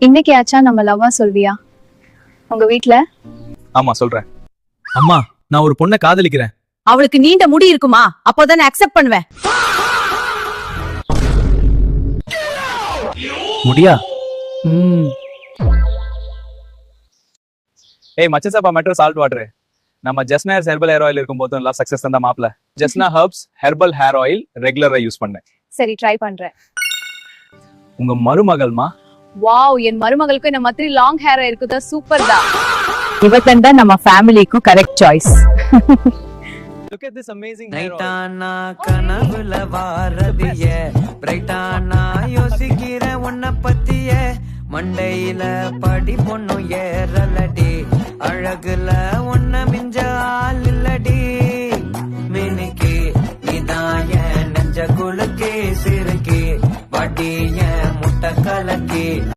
இன்னைக்கு ஆச்சா நம்ம லவ்வா சொல்வியா உங்க வீட்ல? ஆமா சொல்றேன். அம்மா, நான் ஒரு பொண்ணை காதலிக்கிறேன். அவளுக்கு நீண்ட முடி இருக்குமா? அப்போதானே அக்செப்ட் பண்ணுவேன். முடியா? ஏய் மச்சசாப்பா மெட்ரோ சால்ட் வாட்டர். நம்ம ஜஸ்னா ஹெர்பல் ஹேர் ஆயில் இருக்கும் போதும் எல்லாம் சக்சஸ் தான் மாப்ள. ஜஸ்னா ஹெர்ப்ஸ் ஹெர்பல் ஹேர் ஆயில் ரெகுலரா யூஸ் பண்ணேன். சரி ட்ரை பண்றேன். உங்க மருமகள்மா? வாவ், என் மருமகளுக்கு இந்த மாதிரி லாங் ஹேர் இருக்குதா, சூப்பர் தான். இவத்தன் தான் நம்ம ஃபேமிலிக்கு correct choice. Look at this amazing hair oil. நைட்டானா கனவுல வாரதிய பிரைட்டானா யோசிக்கிற உன்னை பத்திய மண்டையில படி பொண்ணு ஏறலடி அழகுல உன்னை மிஞ்ச ஆள் இல்லடி மினிக்கு நீதான் என் நெஞ்ச குலுக்கி சிறுக்கி வட்டிய முட்டை கலக்கி